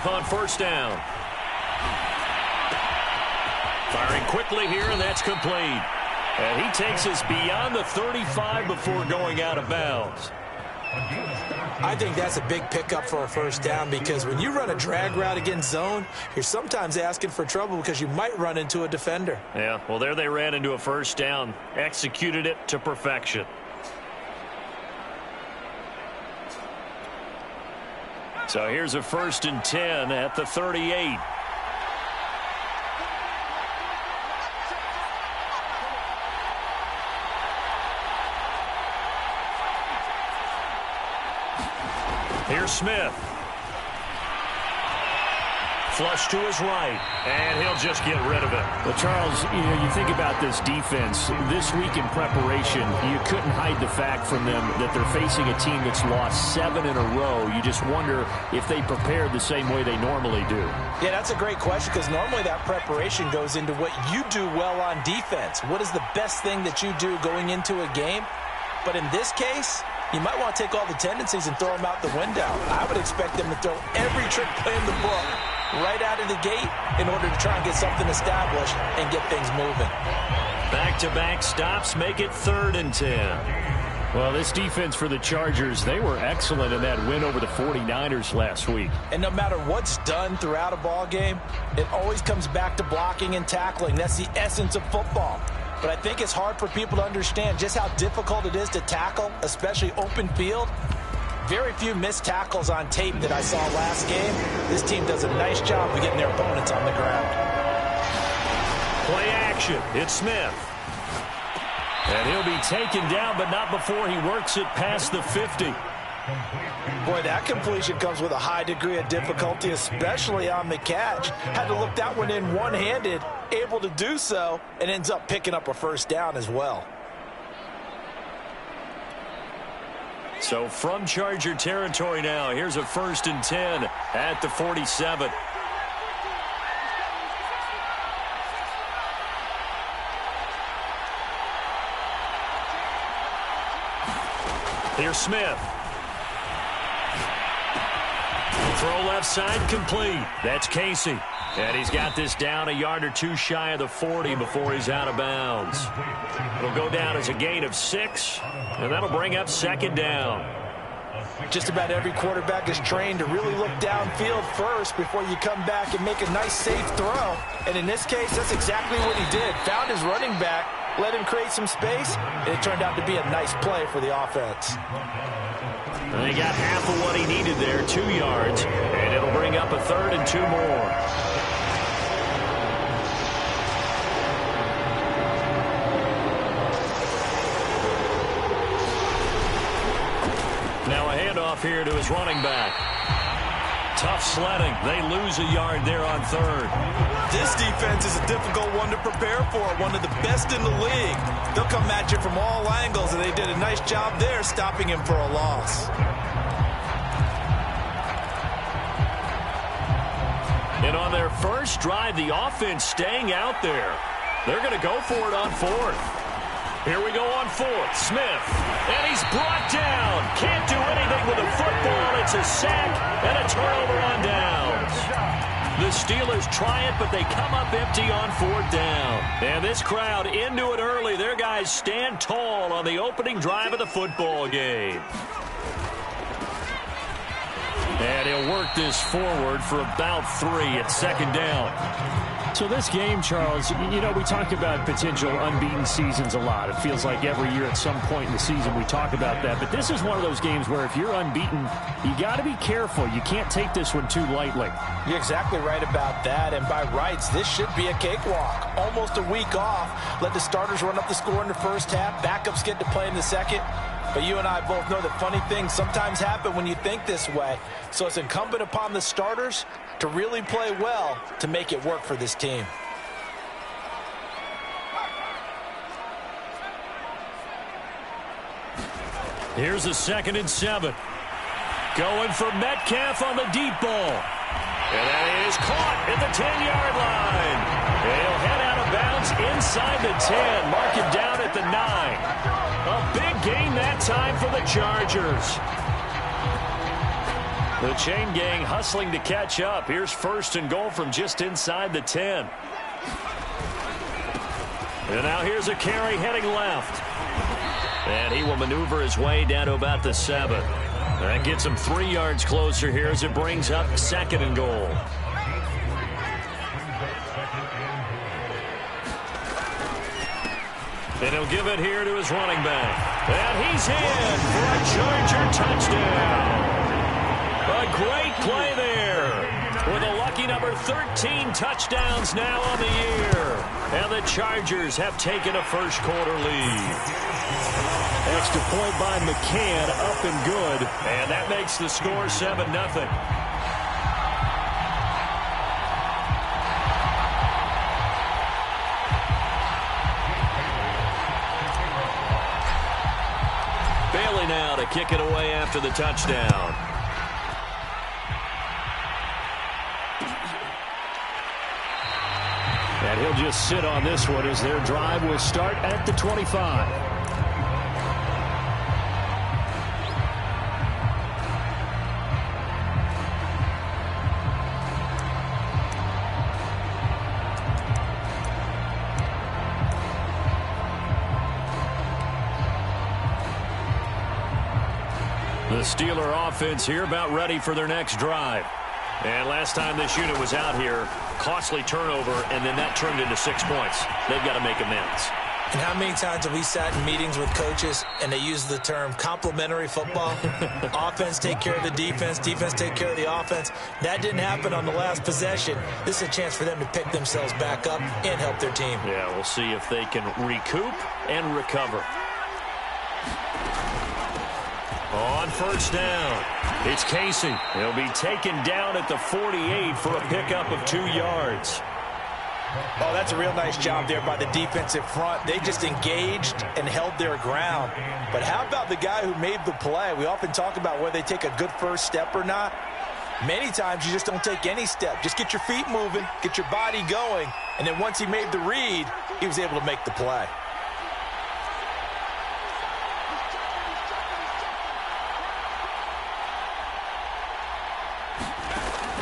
up on first down. Firing quickly here, and that's complete. And he takes us beyond the 35 before going out of bounds. I think that's a big pickup for a first down, because when you run a drag route against zone, you're sometimes asking for trouble because you might run into a defender. Yeah, well, there they ran into a first down. Executed it to perfection. So here's a 1st and 10 at the 38. Here's Smith. Flush to his right, and he'll just get rid of it. Well, Charles, you think about this defense. This week in preparation, you couldn't hide the fact from them that they're facing a team that's lost 7 in a row. You just wonder if they prepared the same way they normally do. Yeah, that's a great question, because normally that preparation goes into what you do well on defense. What is the best thing that you do going into a game? But in this case, you might want to take all the tendencies and throw them out the window. I would expect them to throw every trick play in the book right out of the gate in order to try and get something established and get things moving. Back-to-back stops make it 3rd and 10. Well, this defense for the Chargers, they were excellent in that win over the 49ers last week. And no matter what's done throughout a ball game, it always comes back to blocking and tackling. That's the essence of football. But I think it's hard for people to understand just how difficult it is to tackle, especially open field. Very few missed tackles on tape that I saw last game. This team does a nice job of getting their opponents on the ground. Play action. It's Smith. And he'll be taken down, but not before he works it past the 50. Boy, that completion comes with a high degree of difficulty, especially on the catch. Had to look that one in one-handed, able to do so, and ends up picking up a first down as well. So from Charger territory now, here's a 1st and 10 at the 47. Here's Smith. Throw left side complete. That's Casey. And he's got this down a yard or two shy of the 40 before he's out of bounds. It'll go down as a gain of 6, and that'll bring up 2nd down. Just about every quarterback is trained to really look downfield first before you come back and make a nice, safe throw. And in this case, that's exactly what he did. Found his running back, let him create some space, and it turned out to be a nice play for the offense. And they got half of what he needed there, 2 yards, and it'll bring up a 3rd and 2 more. Now a handoff here to his running back. Tough sledding. They lose a yard there on 3rd. This defense is a difficult one to prepare for, one of the best in the league. They'll come at you from all angles, and they did a nice job there stopping him for a loss. And on their first drive, the offense staying out there. They're going to go for it on 4th. Here we go on 4th. Smith. And he's brought down. Can't do anything with a football. It's a sack and a turnover on downs. The Steelers try it, but they come up empty on 4th down. And this crowd into it early. Their guys stand tall on the opening drive of the football game. And he'll work this forward for about 3 at 2nd down. So this game, Charles, we talk about potential unbeaten seasons a lot. It feels like every year at some point in the season we talk about that. But this is one of those games where if you're unbeaten, you got to be careful. You can't take this one too lightly. You're exactly right about that. And by rights, this should be a cakewalk. Almost a week off. Let the starters run up the score in the first half. Backups get to play in the second. But you and I both know that funny things sometimes happen when you think this way. So it's incumbent upon the starters to really play well to make it work for this team. Here's a 2nd and 7. Going for Metcalf on the deep ball. And that is caught at the 10-yard line. He'll head out of bounds inside the 10. Mark him down at the 9. A big gain that time for the Chargers. The chain gang hustling to catch up. Here's 1st and goal from just inside the 10. And now here's a carry heading left. And he will maneuver his way down to about the 7. That gets him 3 yards closer here as it brings up 2nd and goal. And he'll give it here to his running back. And he's in for a Charger touchdown. A great play there. With a lucky number 13 touchdowns now on the year. And the Chargers have taken a first-quarter lead. Extra point by McCann, up and good. And that makes the score 7-0. Bailey now to kick it away after the touchdown. And he'll just sit on this one as their drive will start at the 25. The Steeler offense here about ready for their next drive. And last time this unit was out here, costly turnover, and then that turned into 6 points. They've got to make amends. And how many times have we sat in meetings with coaches and they use the term complementary football? Offense take care of the defense, defense take care of the offense. That didn't happen on the last possession. This is a chance for them to pick themselves back up and help their team. Yeah, we'll see if they can recoup and recover. On 1st down, it's Casey. He'll be taken down at the 48 for a pickup of 2 yards. Oh, that's a real nice job there by the defensive front. They just engaged and held their ground. But how about the guy who made the play? We often talk about whether they take a good first step or not. Many times you just don't take any step. Just get your feet moving, get your body going, and then once he made the read, he was able to make the play.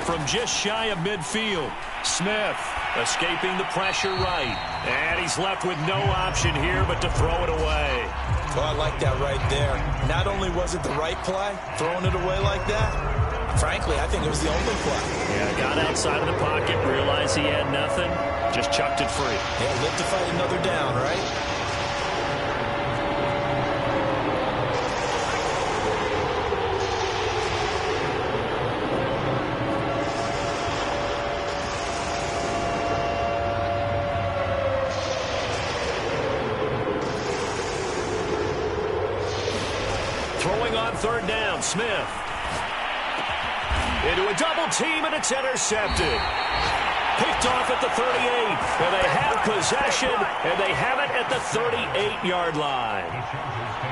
From just shy of midfield, Smith escaping the pressure right. And he's left with no option here but to throw it away. Oh, I like that right there. Not only was it the right play, throwing it away like that, frankly, I think it was the only play. Yeah, got outside of the pocket, realized he had nothing, just chucked it free. Yeah, live to fight another down, right? Throwing on 3rd down, Smith. Into a double team, and it's intercepted. Picked off at the 38. And they have possession, and they have it at the 38-yard line.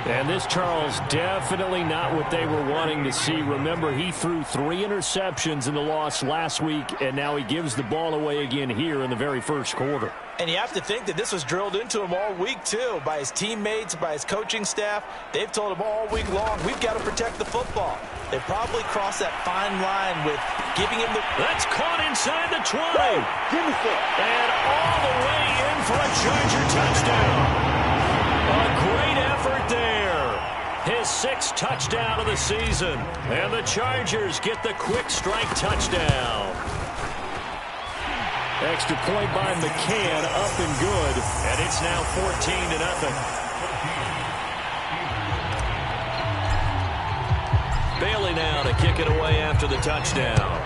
And this, Charles, definitely not what they were wanting to see. Remember, he threw 3 interceptions in the loss last week, and now he gives the ball away again here in the very first quarter. And you have to think that this was drilled into him all week, too, by his teammates, by his coaching staff. They've told him all week long, we've got to protect the football. They probably crossed that fine line with giving him the... That's caught inside the 20. And all the way in for a Charger touchdown. A great effort there. His 6th touchdown of the season. And the Chargers get the quick strike touchdown. Extra point by McCann, up and good. And it's now 14-0. Bailey now to kick it away after the touchdown.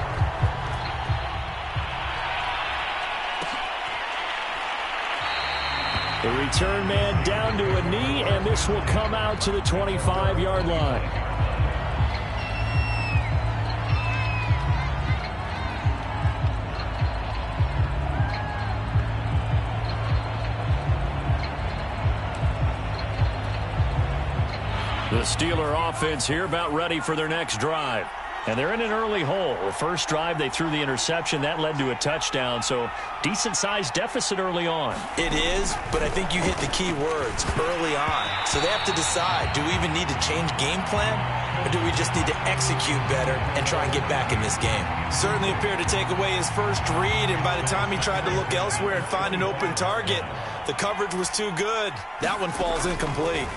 The return man down to a knee, and this will come out to the 25-yard line. The Steeler offense here about ready for their next drive. And they're in an early hole. The first drive, they threw the interception. That led to a touchdown, so decent-sized deficit early on. It is, but I think you hit the key words, early on. So they have to decide, do we even need to change game plan, or do we just need to execute better and try and get back in this game? Certainly appeared to take away his first read, and by the time he tried to look elsewhere and find an open target, the coverage was too good. That one falls incomplete.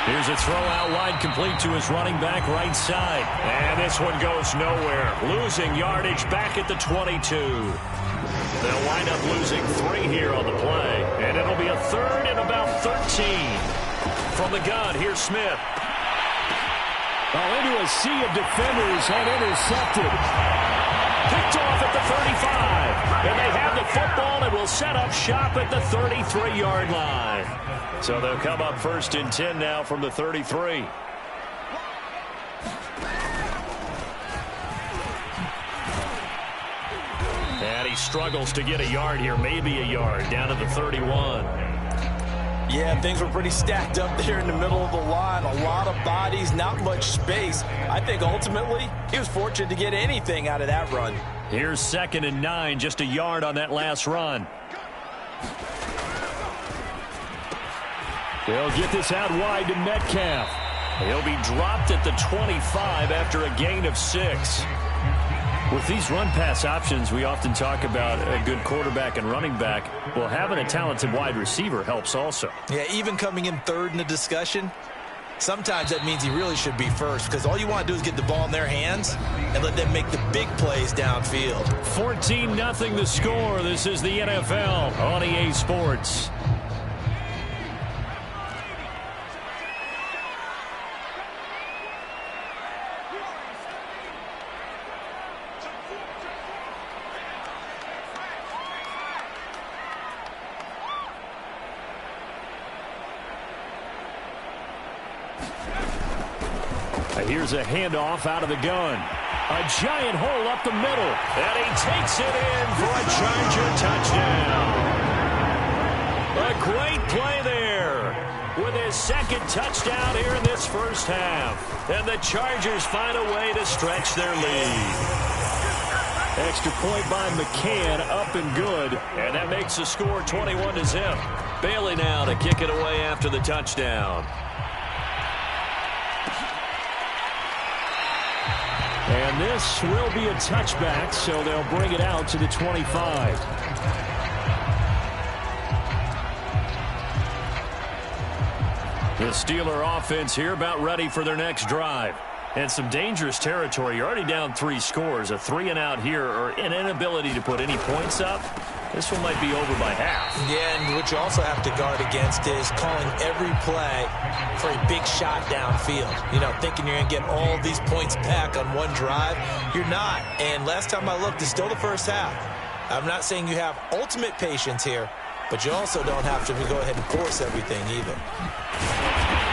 Here's a throw out wide, complete to his running back right side. And this one goes nowhere. Losing yardage back at the 22. They'll wind up losing 3 here on the play. And it'll be a third and about 13. From the gun, here's Smith. Oh, into a sea of defenders and intercepted. Picked off at the 35. And they have the football and will set up shop at the 33-yard line. So they'll come up 1st and 10 now from the 33. And he struggles to get a yard here, maybe a yard, down to the 31. Yeah, things were pretty stacked up there in the middle of the line. A lot of bodies, not much space. I think ultimately he was fortunate to get anything out of that run. Here's 2nd and 9, just a yard on that last run. They'll get this out wide to Metcalf. He'll be dropped at the 25 after a gain of 6. With these run-pass options, we often talk about a good quarterback and running back. Well, having a talented wide receiver helps also. Yeah, even coming in third in the discussion, sometimes that means he really should be first, because all you want to do is get the ball in their hands and let them make the big plays downfield. 14-0 the score. This is the NFL on EA Sports. Here's a handoff out of the gun. A giant hole up the middle. And he takes it in for a Charger touchdown. A great play there with his 2nd touchdown here in this first half. And the Chargers find a way to stretch their lead. Extra point by McCann, up and good. And that makes the score 21-0. Bailey now to kick it away after the touchdown. And this will be a touchback, so they'll bring it out to the 25. The Steeler offense here about ready for their next drive. And some dangerous territory. You're already down 3 scores. A 3-and-out here, or an inability to put any points up. This one might be over by half. Yeah, and what you also have to guard against is calling every play for a big shot downfield. You know, thinking you're going to get all these points back on one drive. You're not. And last time I looked, it's still the first half. I'm not saying you have ultimate patience here, but you also don't have to go ahead and force everything either.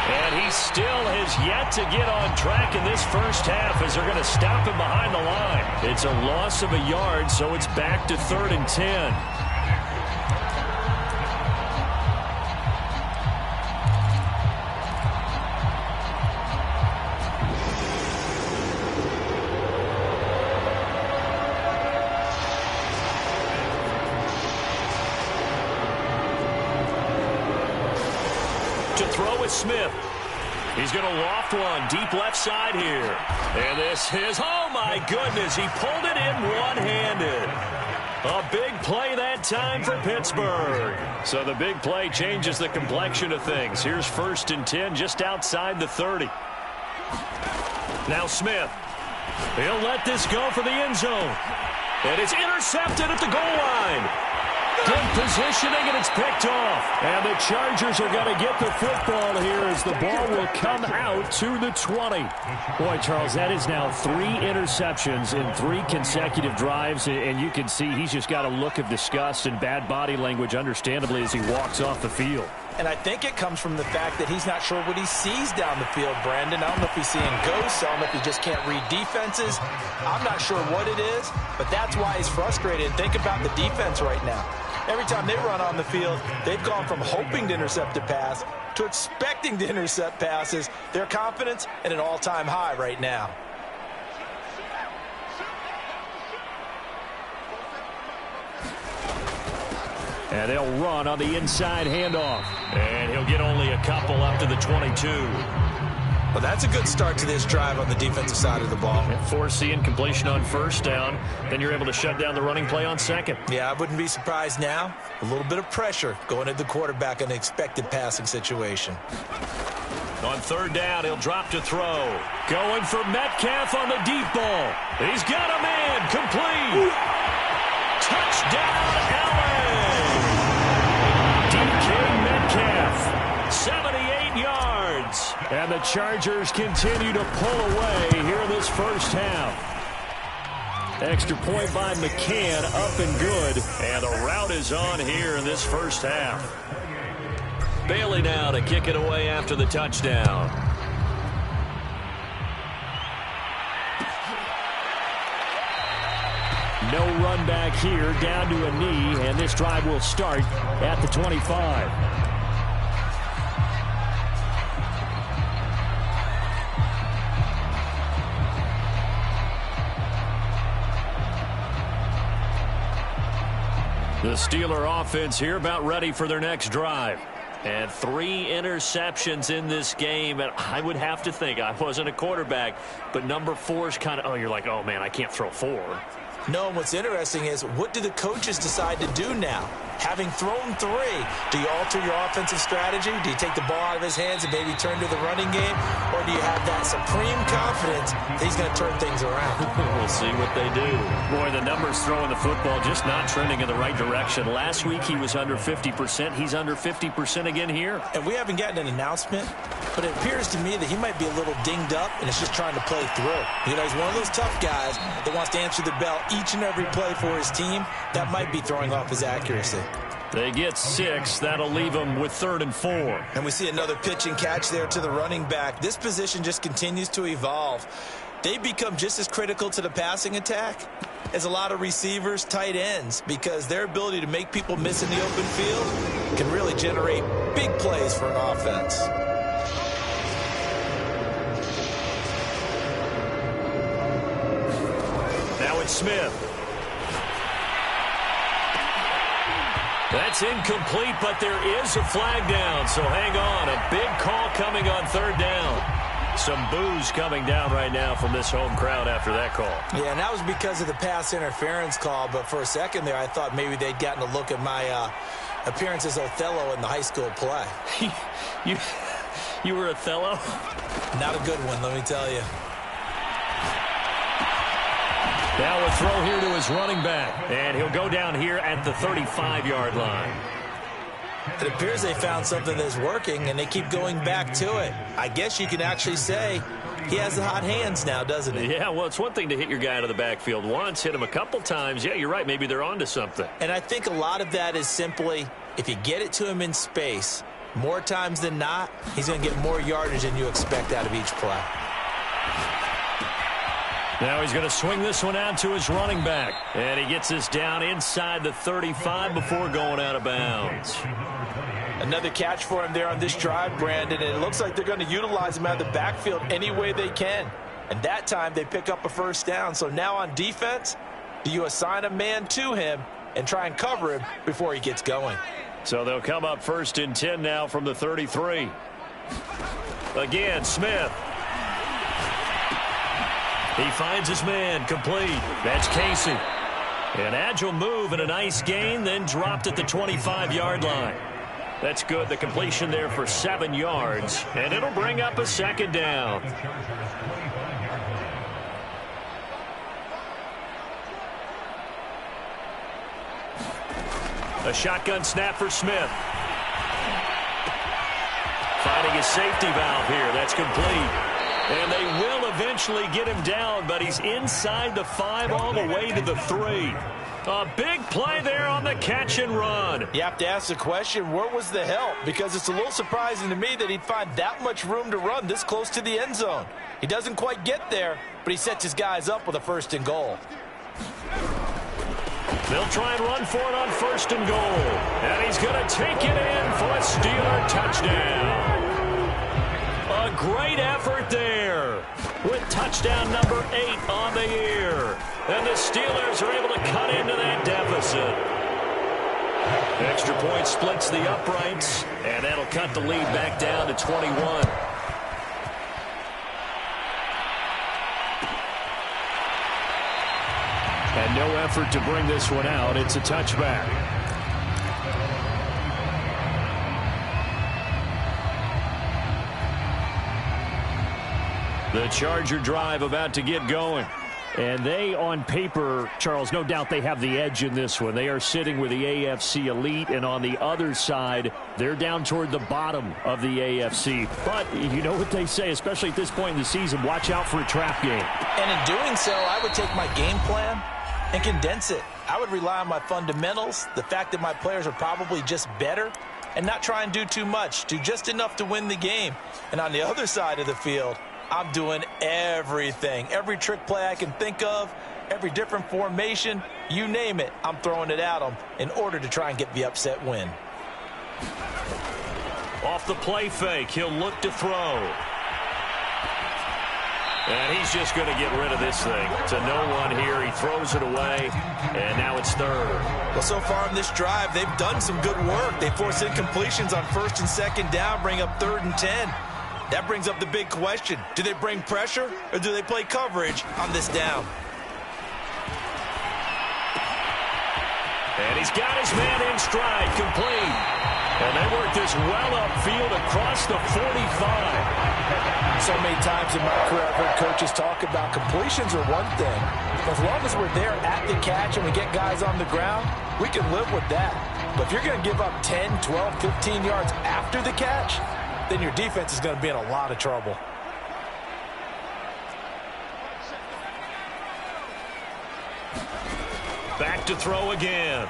And he still has yet to get on track in this first half as they're going to stop him behind the line. It's a loss of a yard, so it's back to 3rd and 10. To throw with Smith. He's going to loft one deep left side here. And this is, oh my goodness, he pulled it in one-handed. A big play that time for Pittsburgh. So the big play changes the complexion of things. Here's 1st and 10 just outside the 30. Now Smith. He'll let this go for the end zone. And it's intercepted at the goal line. Good positioning, and it's picked off. And the Chargers are going to get the football here as the ball will come out to the 20. Boy, Charles, that is now 3 interceptions in 3 consecutive drives, and you can see he's just got a look of disgust and bad body language, understandably, as he walks off the field. And I think it comes from the fact that he's not sure what he sees down the field, Brandon. I don't know if he's seeing ghosts. I don't know if he just can't read defenses. I'm not sure what it is, but that's why he's frustrated. Think about the defense right now. Every time they run on the field, they've gone from hoping to intercept a pass to expecting to intercept passes. Their confidence at an all-time high right now. And they'll run on the inside handoff. And he'll get only a couple up to the 22. Well, that's a good start to this drive on the defensive side of the ball. And foreseeing completion on first down. Then you're able to shut down the running play on second. Yeah, I wouldn't be surprised now. A little bit of pressure going at the quarterback in an expected passing situation. On third down, he'll drop to throw. Going for Metcalf on the deep ball. He's got a man. Complete. Touchdown, LA. DK Metcalf, 78 yards. And the Chargers continue to pull away here in this first half. Extra point by McCann, up and good. And the route is on here in this first half. Bailey now to kick it away after the touchdown. No run back here, down to a knee, and this drive will start at the 25. The Steeler offense here about ready for their next drive. And 3 interceptions in this game. And I would have to think, I wasn't a quarterback, but number 4 is kind of, oh, you're like, oh, man, I can't throw 4. No, what's interesting is, what do the coaches decide to do now? Having thrown 3, do you alter your offensive strategy? Do you take the ball out of his hands and maybe turn to the running game? Or do you have that supreme confidence that he's going to turn things around? We'll see what they do. Boy, the numbers throwing the football just not trending in the right direction. Last week he was under 50%. He's under 50% again here. And we haven't gotten an announcement, but it appears to me that he might be a little dinged up and is just trying to play through. You know, he's one of those tough guys that wants to answer the bell each and every play for his team. That might be throwing off his accuracy. They get 6. That'll leave them with 3rd and 4. And we see another pitch and catch there to the running back. This position just continues to evolve. They become just as critical to the passing attack as a lot of receivers, tight ends, because their ability to make people miss in the open field can really generate big plays for an offense. Now it's Smith. That's incomplete, but there is a flag down, so hang on. A big call coming on 3rd down. Some boos coming down right now from this home crowd after that call. Yeah, and that was because of the pass interference call, but for a second there I thought maybe they'd gotten a look at my appearance as Othello in the high school play. You were Othello? Not a good one, let me tell you. Now a throw here to his running back, and he'll go down here at the 35-yard line. It appears they found something that's working, and they keep going back to it. I guess you can actually say he has the hot hands now, doesn't he? Yeah, well, it's one thing to hit your guy out of the backfield once, hit him a couple times. Yeah, you're right. Maybe they're onto something. And I think a lot of that is simply, if you get it to him in space, more times than not, he's going to get more yardage than you expect out of each play. Now he's going to swing this one out to his running back. And he gets this down inside the 35 before going out of bounds. Another catch for him there on this drive, Brandon. And it looks like they're going to utilize him out of the backfield any way they can. And that time they pick up a first down. So now on defense, do you assign a man to him and try and cover him before he gets going? So they'll come up 1st and 10 now from the 33. Again, Smith. He finds his man, complete. That's Casey. An agile move and a nice gain, then dropped at the 25-yard line. That's good. The completion there for 7 yards, and it'll bring up a 2nd down. A shotgun snap for Smith. Finding his safety valve here. That's complete. And they will eventually get him down, but he's inside the 5 all the way to the 3. A big play there on the catch and run. You have to ask the question, where was the help? Because it's a little surprising to me that he'd find that much room to run this close to the end zone. He doesn't quite get there, but he sets his guys up with a 1st and goal. They'll try and run for it on 1st and goal. And he's going to take it in for a Steeler touchdown. A great effort there with touchdown number 8 on the year. And the Steelers are able to cut into that deficit. Extra point splits the uprights, and that'll cut the lead back down to 21. And no effort to bring this one out. It's a touchback. The Charger drive about to get going. And they, on paper, Charles, no doubt they have the edge in this one. They are sitting with the AFC elite, and on the other side, they're down toward the bottom of the AFC. But you know what they say, especially at this point in the season, watch out for a trap game. And in doing so, I would take my game plan and condense it. I would rely on my fundamentals, the fact that my players are probably just better, and not try and do too much, do just enough to win the game. And on the other side of the field, I'm doing everything. Every trick play I can think of, every different formation, you name it, I'm throwing it at them in order to try and get the upset win. Off the play fake, he'll look to throw. And he's just going to get rid of this thing. To no one here. He throws it away, and now it's 3rd. Well, so far in this drive, they've done some good work. They force incompletions on 1st and 2nd down, bring up 3rd and 10. That brings up the big question. Do they bring pressure or do they play coverage on this down? And he's got his man in stride, complete. And they work this well upfield across the 45. So many times in my career, I've heard coaches talk about completions are one thing. As long as we're there at the catch and we get guys on the ground, we can live with that. But if you're going to give up 10, 12, 15 yards after the catch, then your defense is going to be in a lot of trouble. Back to throw again.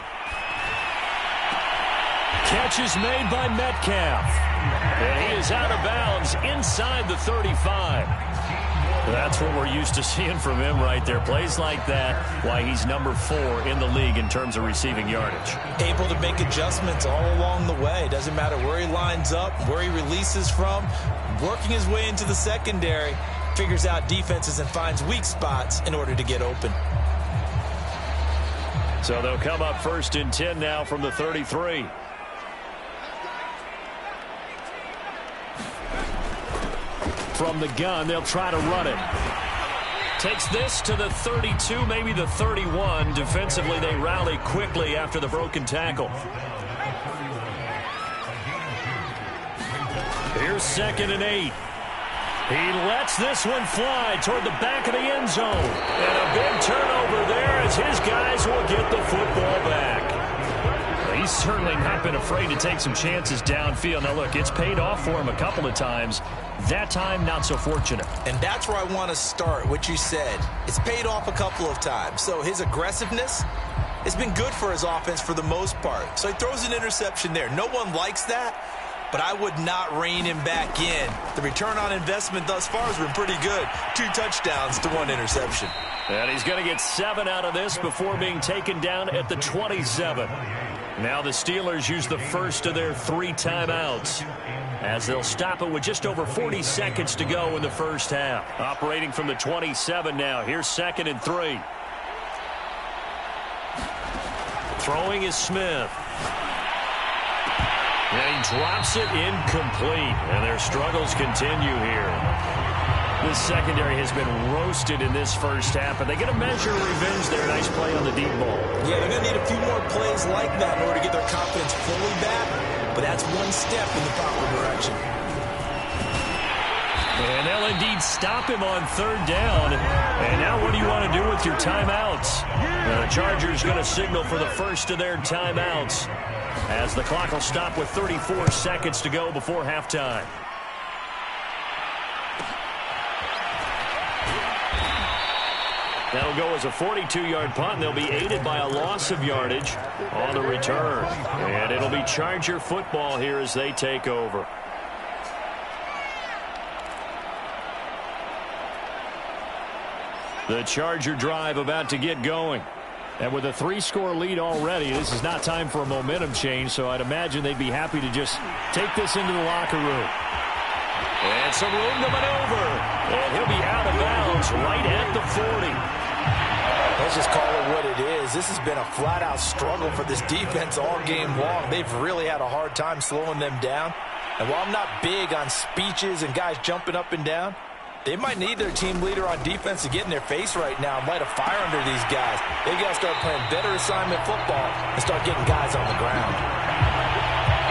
Catch is made by Metcalf. And he is out of bounds inside the 35. That's what we're used to seeing from him right there. Plays like that, why he's number 4 in the league in terms of receiving yardage. Able to make adjustments all along the way. Doesn't matter where he lines up, where he releases from. Working his way into the secondary. Figures out defenses and finds weak spots in order to get open. So they'll come up 1st and 10 now from the 33. From the gun, they'll try to run it. Takes this to the 32, maybe the 31. Defensively, they rally quickly after the broken tackle. Here's 2nd and 8. He lets this one fly toward the back of the end zone. And a big turnover there as his guys will get the football back. He's certainly not been afraid to take some chances downfield. Now, look, it's paid off for him a couple of times. That time, not so fortunate. And that's where I want to start, what you said. It's paid off a couple of times. So his aggressiveness has been good for his offense for the most part. So he throws an interception there. No one likes that, but I would not rein him back in. The return on investment thus far has been pretty good. 2 touchdowns to 1 interception. And he's going to get 7 out of this before being taken down at the 27. Now the Steelers use the first of their 3 timeouts as they'll stop it with just over 40 seconds to go in the first half. Operating from the 27 now. Here's 2nd and 3. Throwing is Smith. And he drops it incomplete. And their struggles continue here. This secondary has been roasted in this first half, and they get a measure of revenge there. Nice play on the deep ball. Yeah, they're going to need a few more plays like that in order to get their confidence fully back, but that's one step in the proper direction. And they'll indeed stop him on 3rd down. And now what do you want to do with your timeouts? The Chargers going to signal for the first of their timeouts as the clock will stop with 34 seconds to go before halftime. That'll go as a 42-yard punt, and they'll be aided by a loss of yardage on the return. And it'll be Charger football here as they take over. The Charger drive about to get going. And with a 3-score lead already, this is not time for a momentum change, so I'd imagine they'd be happy to just take this into the locker room. And some room to maneuver. And he'll be out of bounds right at the 40. Let's just call it what it is. This has been a flat-out struggle for this defense all game long. They've really had a hard time slowing them down. And while I'm not big on speeches and guys jumping up and down, they might need their team leader on defense to get in their face right now and light a fire under these guys. They got to start playing better assignment football and start getting guys on the ground.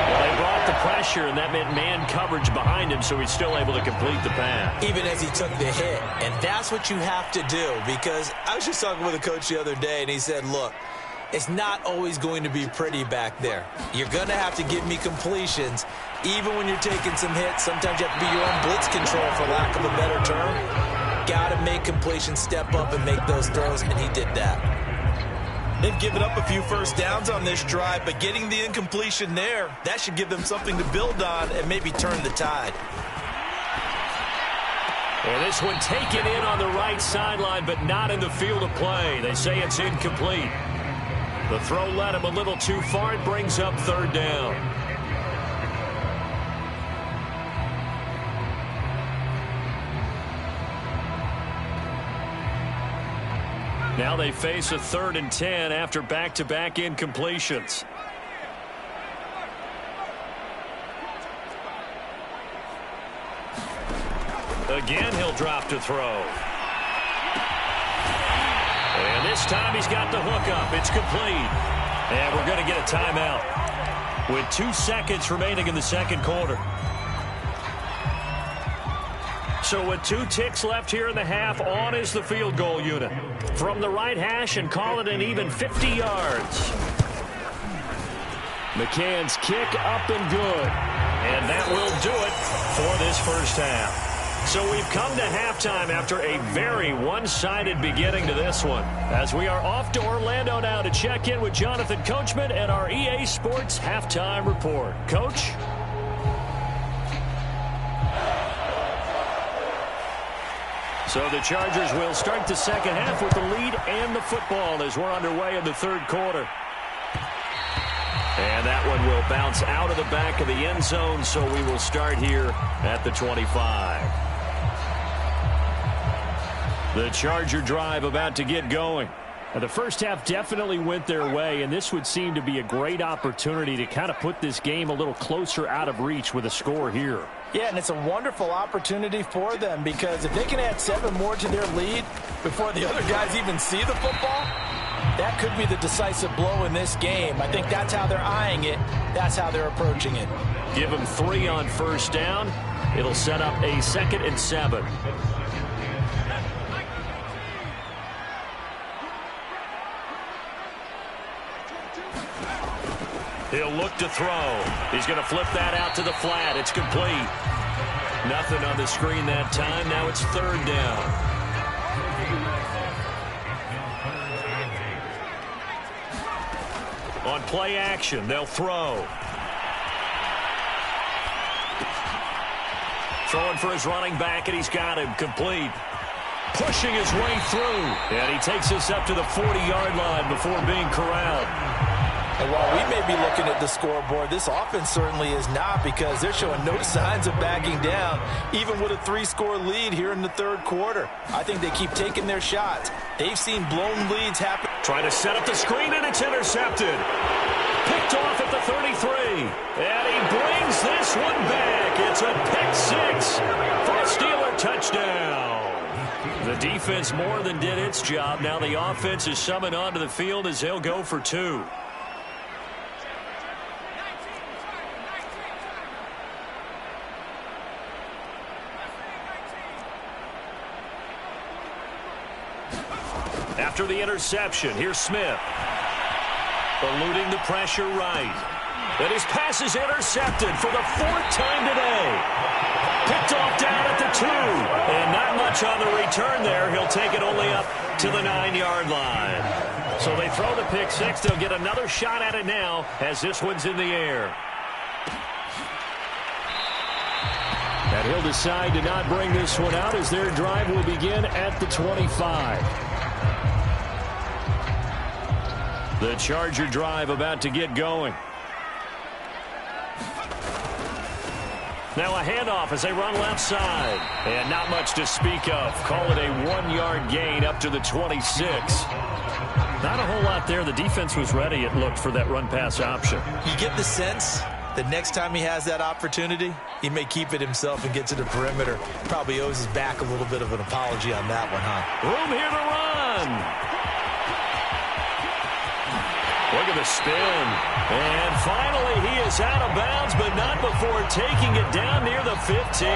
Well, they brought the pressure, and that meant man coverage behind him, so he's still able to complete the pass. Even as he took the hit. And that's what you have to do, because I was just talking with a coach the other day, and he said, look, it's not always going to be pretty back there. You're going to have to give me completions. Even when you're taking some hits, sometimes you have to be your own blitz control, for lack of a better term. Got to make completions, step up and make those throws, and he did that. They've given up a few first downs on this drive, but getting the incompletion there, that should give them something to build on and maybe turn the tide. And this one taken in on the right sideline, but not in the field of play. They say it's incomplete. The throw led him a little too far. It brings up 3rd down. Now they face a 3rd and 10 after back-to-back incompletions. Again, he'll drop to throw. And this time he's got the hook up. It's complete. And we're going to get a timeout with 2 seconds remaining in the 2nd quarter. So with 2 ticks left here in the half, on is the field goal unit. From the right hash, and call it an even 50 yards. McCann's kick up and good. And that will do it for this first half. So we've come to halftime after a very one-sided beginning to this one, as we are off to Orlando now to check in with Jonathan Coachman and our EA Sports Halftime Report. Coach? So the Chargers will start the second half with the lead and the football as we're underway in the 3rd quarter. And that one will bounce out of the back of the end zone, so we will start here at the 25. The Charger drive about to get going. The first half definitely went their way, and this would seem to be a great opportunity to kind of put this game a little closer out of reach with a score here. Yeah, and it's a wonderful opportunity for them, because if they can add 7 more to their lead before the other guys even see the football, that could be the decisive blow in this game. I think that's how they're eyeing it. That's how they're approaching it. Give them 3 on first down. It'll set up a 2nd and 7. He'll look to throw. He's going to flip that out to the flat. It's complete. Nothing on the screen that time. Now it's 3rd down. On play action, they'll throw. Throwing for his running back, and he's got him complete. Pushing his way through. And he takes us up to the 40-yard line before being corralled. And while we may be looking at the scoreboard, this offense certainly is not, because they're showing no signs of backing down, even with a 3-score lead here in the 3rd quarter. I think they keep taking their shots. They've seen blown leads happen. Trying to set up the screen, and it's intercepted. Picked off at the 33. And he brings this one back. It's a pick-6 for a Steeler touchdown. The defense more than did its job. Now the offense is summoned onto the field as they'll go for 2. After the interception, here's Smith. Eluding the pressure right. And his pass is intercepted for the 4th time today. Picked off down at the 2. And not much on the return there. He'll take it only up to the 9-yard line. So they throw the pick-6. They'll get another shot at it now as this one's in the air. And he'll decide to not bring this one out as their drive will begin at the 25. The Charger drive about to get going. Now a handoff as they run left side. And not much to speak of. Call it a 1-yard gain up to the 26. Not a whole lot there. The defense was ready, it looked, for that run-pass option. You get the sense that next time he has that opportunity, he may keep it himself and get to the perimeter. Probably owes his back a little bit of an apology on that one, huh? Room here to run. Look at the spin. And finally, he is out of bounds, but not before taking it down near the 15.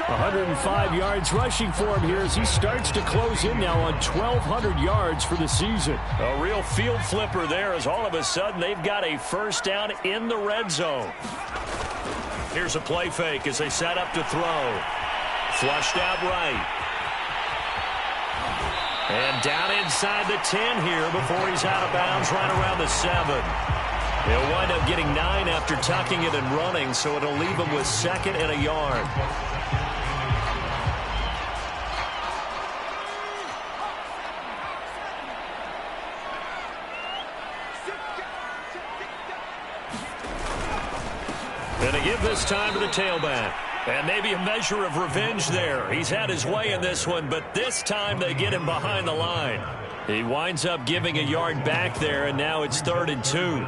105 yards rushing for him here as he starts to close in now on 1,200 yards for the season. A real field flipper there as all of a sudden they've got a first down in the red zone. Here's a play fake as they set up to throw. Flushed out right. And down inside the 10 here before he's out of bounds right around the 7. He'll wind up getting 9 after tucking it and running, so it'll leave him with 2nd and a yard. And they give this time to the tailback. And maybe a measure of revenge there. He's had his way in this one, but this time they get him behind the line. He winds up giving a yard back there, and now it's 3rd and 2.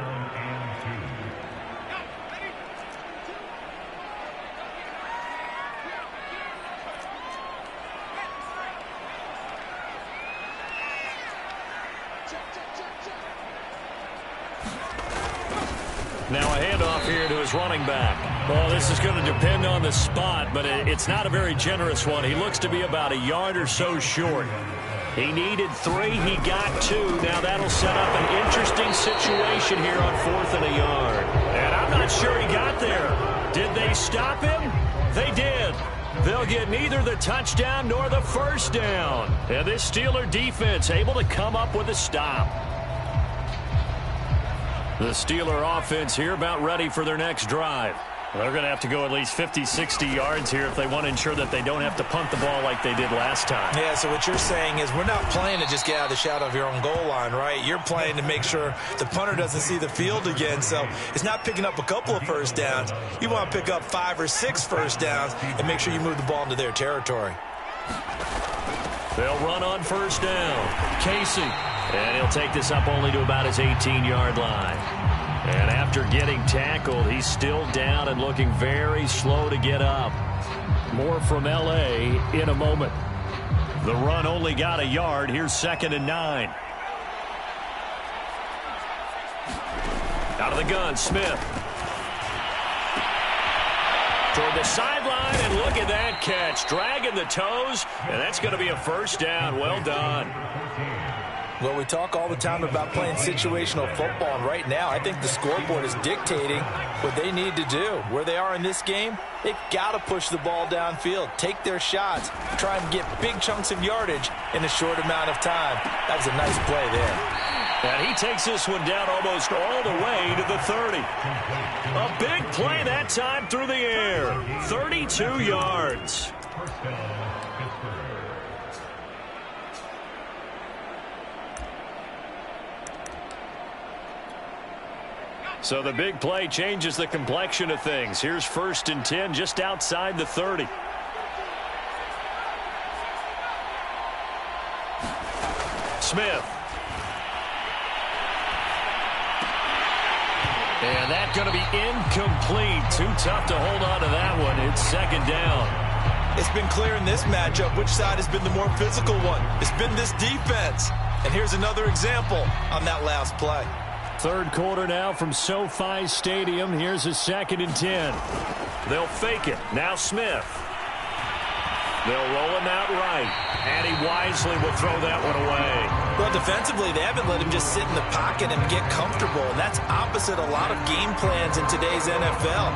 Now a handoff here to his running back. Well, this is going to depend on the spot, but it's not a very generous one. He looks to be about a yard or so short. He needed 3. He got 2. Now that'll set up an interesting situation here on 4th and a yard. And I'm not sure he got there. Did they stop him? They did. They'll get neither the touchdown nor the first down. And this Steeler defense able to come up with a stop. The Steeler offense here about ready for their next drive. They're going to have to go at least 50, 60 yards here if they want to ensure that they don't have to punt the ball like they did last time. Yeah, so what you're saying is we're not playing to just get out of the shadow of your own goal line, right? You're playing to make sure the punter doesn't see the field again. So it's not picking up a couple of first downs. You want to pick up 5 or 6 first downs and make sure you move the ball into their territory. They'll run on first down. Casey. And he'll take this up only to about his 18-yard line. And after getting tackled, he's still down and looking very slow to get up. More from L.A. in a moment. The run only got a yard. Here's 2nd and 9. Out of the gun, Smith. Toward the sideline, and look at that catch. Dragging the toes, and that's going to be a first down. Well done. Well, we talk all the time about playing situational football, and right now I think the scoreboard is dictating what they need to do. Where they are in this game, they've got to push the ball downfield, take their shots, try and get big chunks of yardage in a short amount of time. That was a nice play there. And he takes this one down almost all the way to the 30. A big play that time through the air. 32 yards. So the big play changes the complexion of things. Here's 1st and 10 just outside the 30. Smith. And that's going to be incomplete. Too tough to hold on to that one. It's 2nd down. It's been clear in this matchup which side has been the more physical one. It's been this defense. And here's another example on that last play. 3rd quarter now from SoFi Stadium. Here's a 2nd and 10. They'll fake it. Now Smith. They'll roll him out right. And he wisely will throw that one away. Well, defensively, they haven't let him just sit in the pocket and get comfortable. And that's opposite a lot of game plans in today's NFL.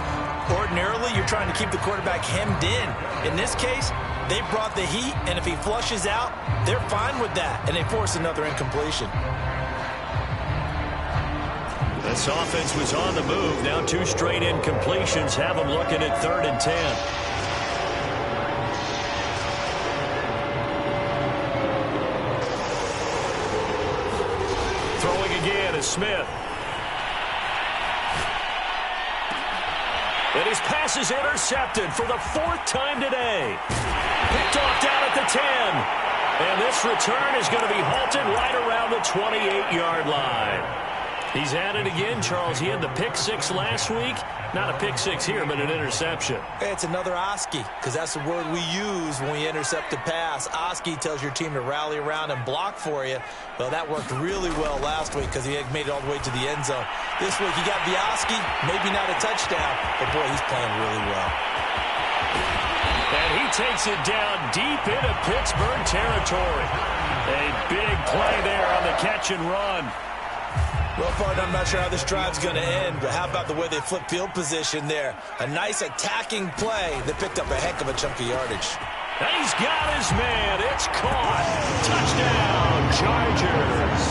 Ordinarily, you're trying to keep the quarterback hemmed in. In this case, they brought the heat, and if he flushes out, they're fine with that. And they force another incompletion. This offense was on the move. Now 2 straight incompletions have them looking at 3rd and 10. Throwing Smith. And his pass is intercepted for the 4th time today. Picked off down at the 10. And this return is going to be halted right around the 28-yard line. He's at it again, Charles. He had the pick 6 last week. Not a pick 6 here, but an interception. It's another Oski, because that's the word we use when we intercept a pass. Oski tells your team to rally around and block for you. Well, that worked really well last week because he had made it all the way to the end zone. This week, he got the Oski, maybe not a touchdown, but boy, he's playing really well. And he takes it down deep into Pittsburgh territory. A big play there on the catch and run. Well, partner, I'm not sure how this drive's going to end, but how about the way they flip field position there? A nice attacking play that picked up a heck of a chunk of yardage. And he's got his man. It's caught. Touchdown, Chargers.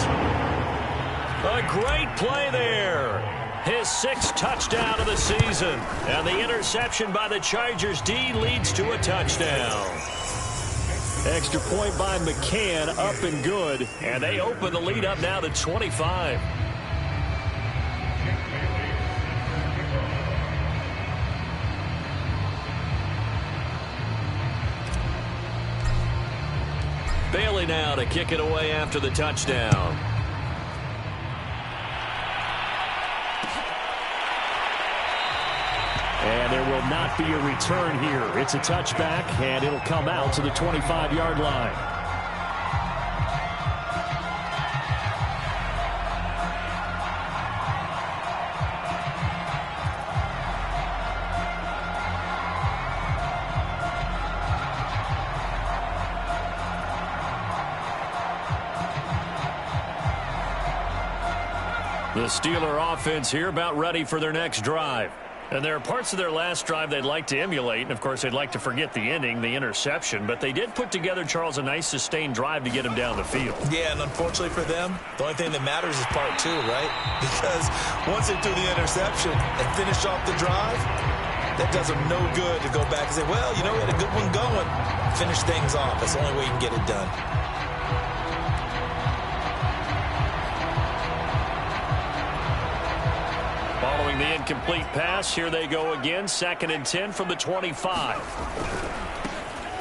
A great play there. His 6th touchdown of the season. And the interception by the Chargers D leads to a touchdown. Extra point by McCann, up and good. And they open the lead up now to 25. Bailey now to kick it away after the touchdown. And there will not be a return here. It's a touchback, and it'll come out to the 25-yard line. The Steeler offense here about ready for their next drive. And there are parts of their last drive they'd like to emulate. And, of course, they'd like to forget the ending, the interception. But they did put together, Charles, a nice sustained drive to get him down the field. Yeah, and unfortunately for them, the only thing that matters is part 2, right? Because once they do the interception and finish off the drive, that does them no good to go back and say, well, you know, we had a good one going. Finish things off. That's the only way you can get it done. Following the incomplete pass, here they go again. 2nd and 10 from the 25.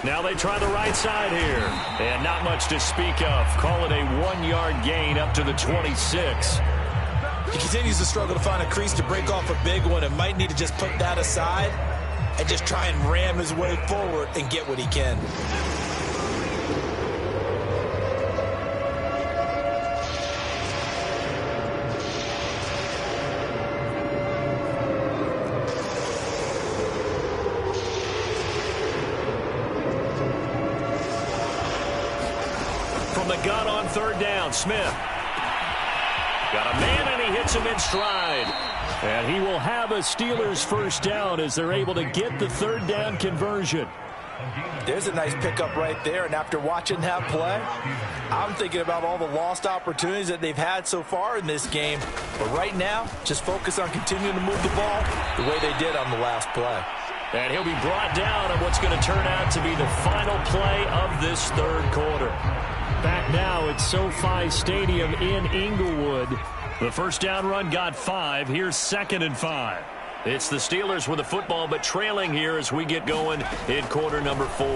Now they try the right side here. And not much to speak of. Call it a 1-yard gain up to the 26. He continues to struggle to find a crease to break off a big one and might need to just put that aside and just try and ram his way forward and get what he can. From the gun on 3rd down, Smith. Got a man, and he hits him in stride. And he will have a Steelers first down as they're able to get the 3rd down conversion. There's a nice pickup right there, and after watching that play, I'm thinking about all the lost opportunities that they've had so far in this game. But right now, just focus on continuing to move the ball the way they did on the last play. And he'll be brought down on what's going to turn out to be the final play of this 3rd quarter. Back now at SoFi Stadium in Inglewood. The first down run got 5. Here's 2nd and 5. It's the Steelers with the football, but trailing here as we get going in quarter number 4.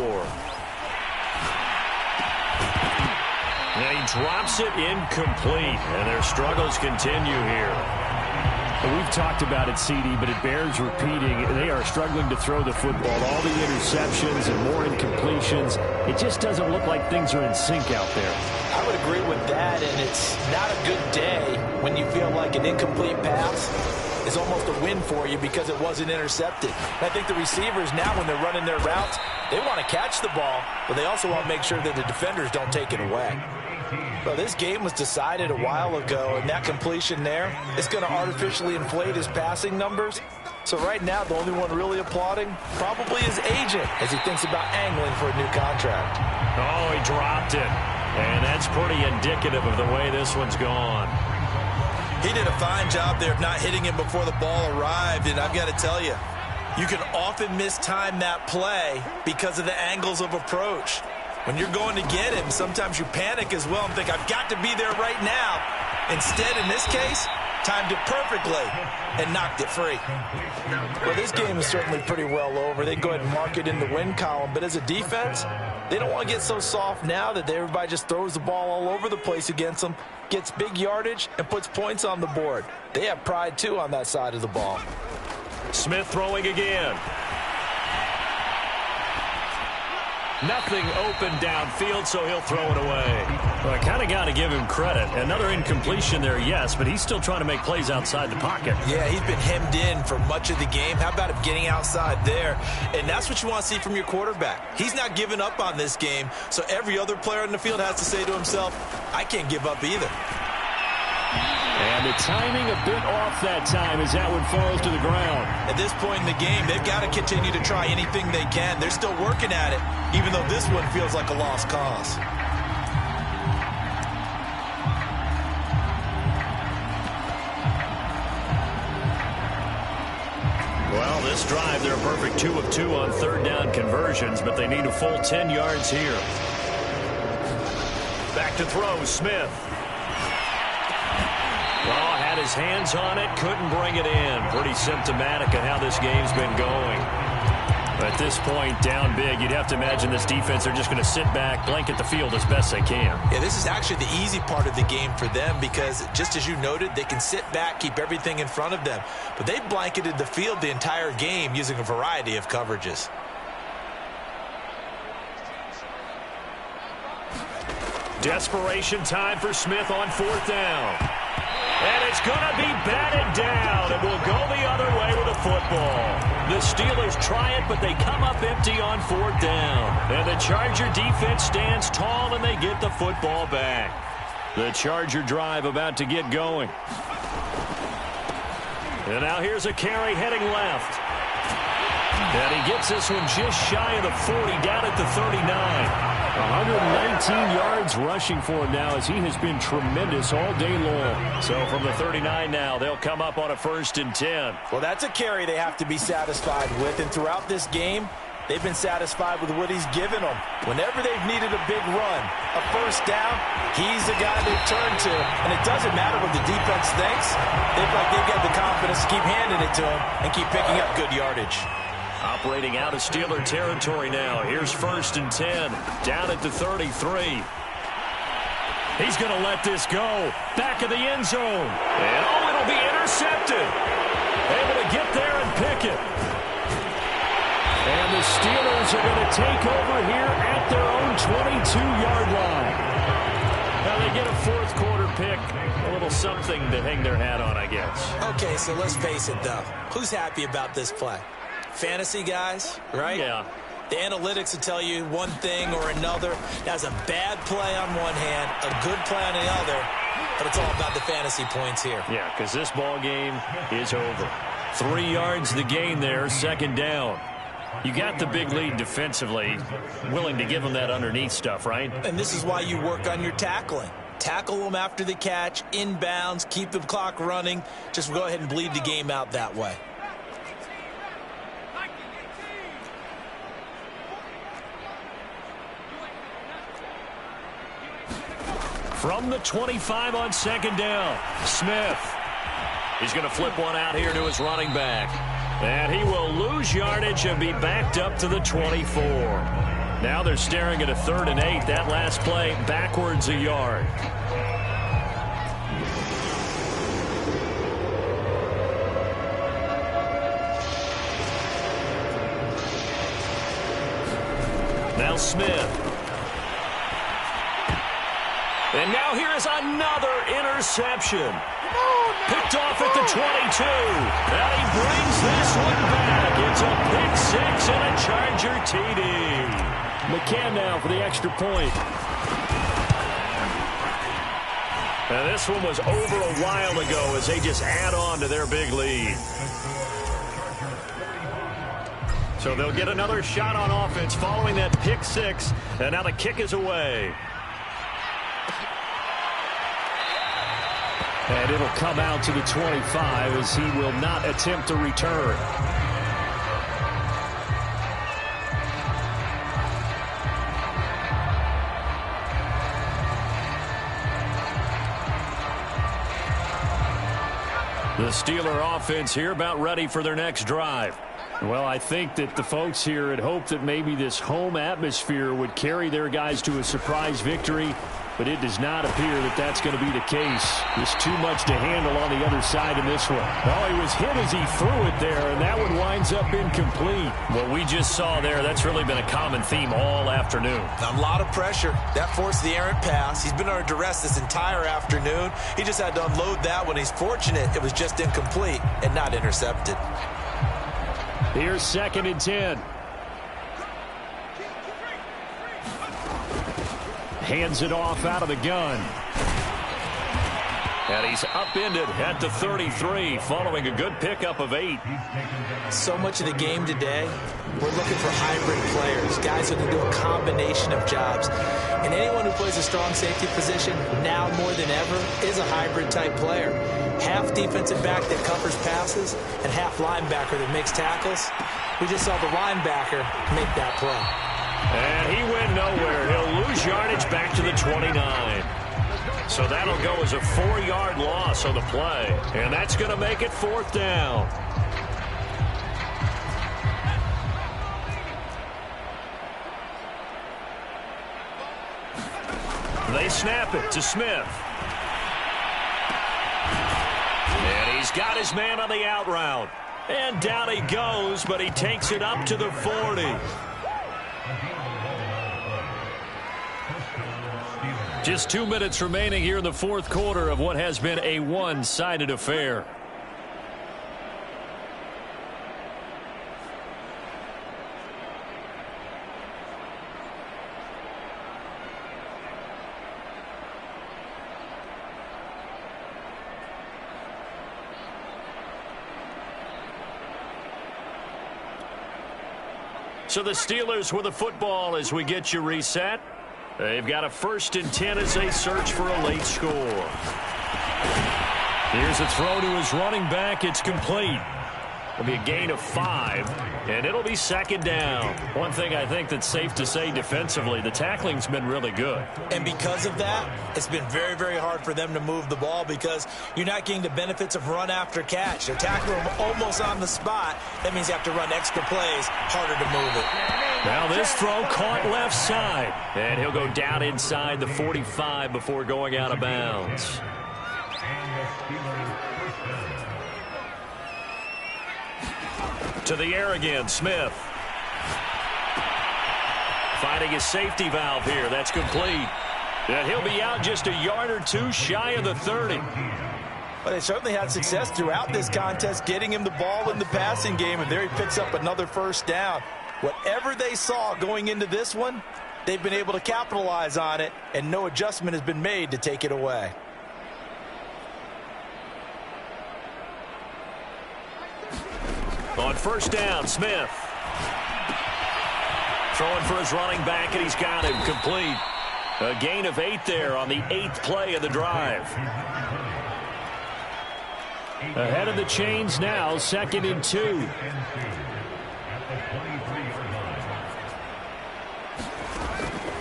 And he drops it incomplete, and their struggles continue here. We've talked about it, CD, but it bears repeating. They are struggling to throw the football. All the interceptions and more incompletions. It just doesn't look like things are in sync out there. I would agree with that, and it's not a good day when you feel like an incomplete pass is almost a win for you because it wasn't intercepted. And I think the receivers now, when they're running their routes, they want to catch the ball, but they also want to make sure that the defenders don't take it away. Well, this game was decided a while ago, and that completion there is going to artificially inflate his passing numbers. So right now, the only one really applauding probably his agent as he thinks about angling for a new contract. Oh, he dropped it. And that's pretty indicative of the way this one's gone. He did a fine job there of not hitting him before the ball arrived, and I've got to tell you, you can often mistime that play because of the angles of approach. When you're going to get him, sometimes you panic as well and think, I've got to be there right now. Instead, in this case, timed it perfectly and knocked it free. Well, this game is certainly pretty well over. They go ahead and mark it in the win column. But as a defense, they don't want to get so soft now that everybody just throws the ball all over the place against them, gets big yardage, and puts points on the board. They have pride, too, on that side of the ball. Smith throwing again. Nothing open downfield, so he'll throw it away. Well, I kind of got to give him credit. Another incompletion there, yes, but he's still trying to make plays outside the pocket. Yeah, he's been hemmed in for much of the game. How about him getting outside there? And that's what you want to see from your quarterback. He's not giving up on this game, so every other player in the field has to say to himself, I can't give up either. And the timing a bit off that time as that one falls to the ground. At this point in the game, they've got to continue to try anything they can. They're still working at it, even though this one feels like a lost cause. Well, this drive, they're a perfect 2 of 2 on third down conversions, but they need a full 10 yards here. Back to throw, Smith. Oh, had his hands on it, couldn't bring it in. Pretty symptomatic of how this game's been going. At this point, down big, you'd have to imagine this defense, they're just going to sit back, blanket the field as best they can. Yeah, this is actually the easy part of the game for them because, just as you noted, they can sit back, keep everything in front of them. But they blanketed the field the entire game using a variety of coverages. Desperation time for Smith on fourth down. And it's going to be batted down, and will go the other way with a football. The Steelers try it, but they come up empty on fourth down. And the Charger defense stands tall, and they get the football back. The Charger drive about to get going. And now here's a carry heading left. And he gets this one just shy of the 40, down at the 39. 119 yards rushing for him now as he has been tremendous all day long. So from the 39 now, they'll come up on a 1st and 10. Well, that's a carry they have to be satisfied with. And throughout this game, they've been satisfied with what he's given them. Whenever they've needed a big run, a first down, he's the guy they turn to. And it doesn't matter what the defense thinks. They've got the confidence to keep handing it to him and keep picking up good yardage. Operating out of Steeler territory now. Here's 1st and 10. Down at the 33. He's going to let this go. Back of the end zone. And it'll be intercepted. Able to get there and pick it. And the Steelers are going to take over here at their own 22-yard line. Now they get a fourth quarter pick. A little something to hang their hat on, I guess. Okay, so let's face it, though. Who's happy about this play? Fantasy guys, right? Yeah. The analytics will tell you one thing or another. That's a bad play on one hand, a good play on the other, but it's all about the fantasy points here. Yeah, because this ball game is over. 3 yards the gain there, 2nd down. You got the big lead defensively, willing to give them that underneath stuff, right? And this is why you work on your tackling. Tackle them after the catch, inbounds, keep the clock running. Just go ahead and bleed the game out that way. From the 25 on 2nd down, Smith. He's going to flip one out here to his running back. And he will lose yardage and be backed up to the 24. Now they're staring at a 3rd and 8. That last play backwards a yard. Now Smith. And now here is another interception. Picked off at the 22. And he brings this one back. It's a pick 6 and a Charger TD. McCann now for the extra point. Now this one was over a while ago as they just add on to their big lead. So they'll get another shot on offense following that pick 6. And now the kick is away. And it'll come out to the 25 as he will not attempt to return. The Steeler offense here about ready for their next drive. Well, I think that the folks here had hoped that maybe this home atmosphere would carry their guys to a surprise victory, but it does not appear that that's going to be the case. There's too much to handle on the other side in this one. Well, he was hit as he threw it there, and that one winds up incomplete. What we just saw there, that's really been a common theme all afternoon. A lot of pressure. That forced the errant pass. He's been under duress this entire afternoon. He just had to unload that one. He's fortunate it was just incomplete and not intercepted. Here's 2nd and 10. Hands it off out of the gun. And he's upended at the 33 following a good pickup of 8. So much of the game today, we're looking for hybrid players, guys who can do a combination of jobs. And anyone who plays a strong safety position now more than ever is a hybrid type player. Half defensive back that covers passes and half linebacker that makes tackles. We just saw the linebacker make that play. And he went nowhere. He'll lose yardage back to the 29. So that'll go as a 4-yard loss on the play. And that's going to make it 4th down. They snap it to Smith. And he's got his man on the out route. And down he goes, but he takes it up to the 40. Just 2 minutes remaining here in the 4th quarter of what has been a one-sided affair. So the Steelers with the football as we get you reset. They've got a 1st and 10 as they search for a late score. Here's a throw to his running back. It's complete. It'll be a gain of 5, and it'll be 2nd down. One thing I think that's safe to say defensively, the tackling's been really good. And because of that, it's been very, very hard for them to move the ball because you're not getting the benefits of run after catch. They're tackling them almost on the spot. That means you have to run extra plays, harder to move it. Now this throw caught left side, and he'll go down inside the 45 before going out of bounds. To the air again, Smith. Finding his safety valve here. That's complete. And he'll be out just a yard or two shy of the 30. But they certainly had success throughout this contest getting him the ball in the passing game, and there he picks up another 1st down. Whatever they saw going into this one, they've been able to capitalize on it, and no adjustment has been made to take it away. On 1st down, Smith. Throwing for his running back, and he's got him complete. A gain of 8 there on the 8th play of the drive. Ahead of the chains now, 2nd and 2.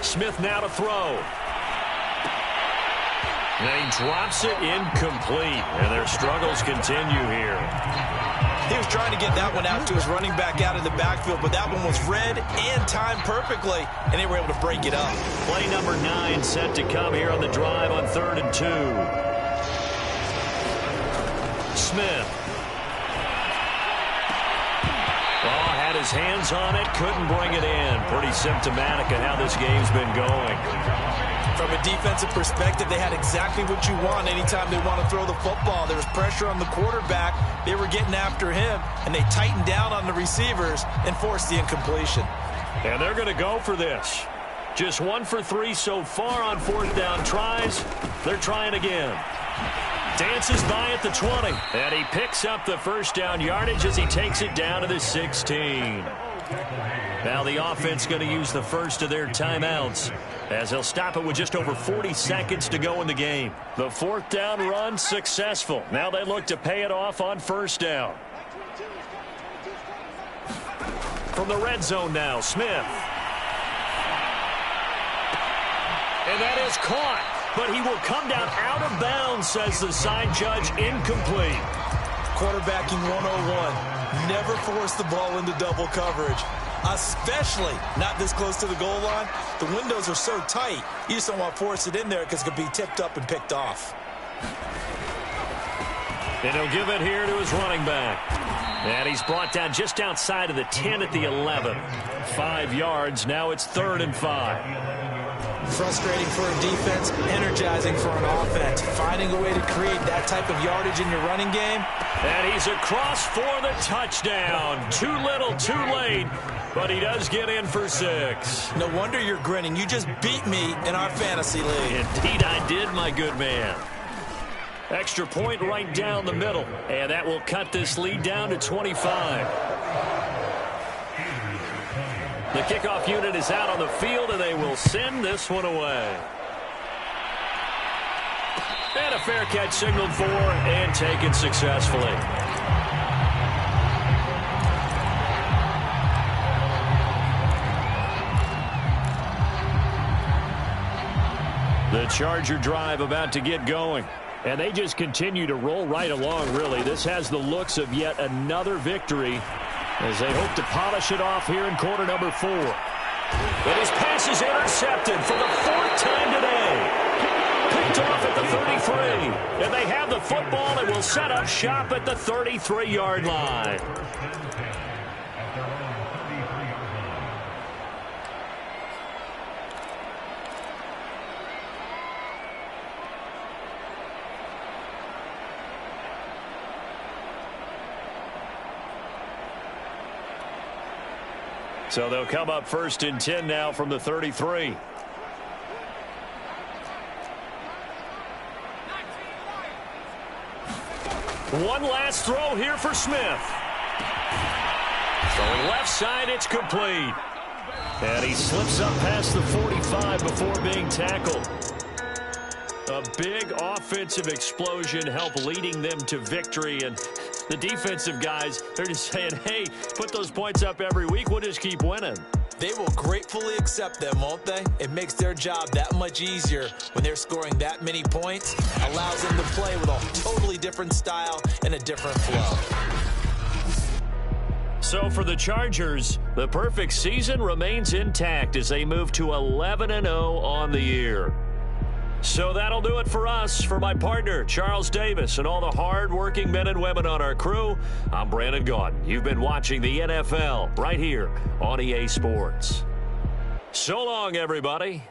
Smith now to throw. And he drops it incomplete. And their struggles continue here. He was trying to get that one out to his running back out of the backfield, but that one was read and timed perfectly, and they were able to break it up. Play number 9 set to come here on the drive on 3rd and 2. Smith. Oh, had his hands on it, couldn't bring it in. Pretty symptomatic of how this game's been going. From a defensive perspective, they had exactly what you want anytime they want to throw the football. There was pressure on the quarterback. They were getting after him, and they tightened down on the receivers and forced the incompletion. And they're going to go for this. Just 1 for 3 so far on 4th down tries. They're trying again. Dances by at the 20. And he picks up the 1st down yardage as he takes it down to the 16. Now the offense going to use the first of their timeouts as they'll stop it with just over 40 seconds to go in the game. The 4th down run successful. Now they look to pay it off on 1st down. From the red zone now, Smith. And that is caught. But he will come down out of bounds, says the side judge, incomplete. Quarterbacking 101. Never force the ball into double coverage, especially not this close to the goal line. The windows are so tight, you just don't want to force it in there because it could be tipped up and picked off. And he'll give it here to his running back. And he's brought down just outside of the 10 at the 11. 5 yards. Now it's 3rd and 5. Frustrating for a defense, energizing for an offense. Finding a way to create that type of yardage in your running game. And he's across for the touchdown. Too little, too late. But he does get in for 6. No wonder you're grinning. You just beat me in our fantasy league. Indeed I did, my good man. Extra point right down the middle. And that will cut this lead down to 25. The kickoff unit is out on the field, and they will send this one away. And a fair catch signaled for and taken successfully. The Charger drive about to get going. And they just continue to roll right along, really. This has the looks of yet another victory as they hope to polish it off here in quarter number 4. And his pass is intercepted for the 4th time today. Picked off at the 33. And they have the football and will set up shop at the 33-yard line. So they'll come up 1st and 10 now from the 33. One last throw here for Smith. Throwing left side, it's complete. And he slips up past the 45 before being tackled. A big offensive explosion helped leading them to victory. And the defensive guys, they're just saying, hey, put those points up every week. We'll just keep winning. They will gratefully accept them, won't they? It makes their job that much easier when they're scoring that many points. Allows them to play with a totally different style and a different flow. So for the Chargers, the perfect season remains intact as they move to 11-0 on the year. So that'll do it for us. For my partner, Charles Davis, and all the hard-working men and women on our crew, I'm Brandon Gaudin. You've been watching the NFL right here on EA Sports. So long, everybody.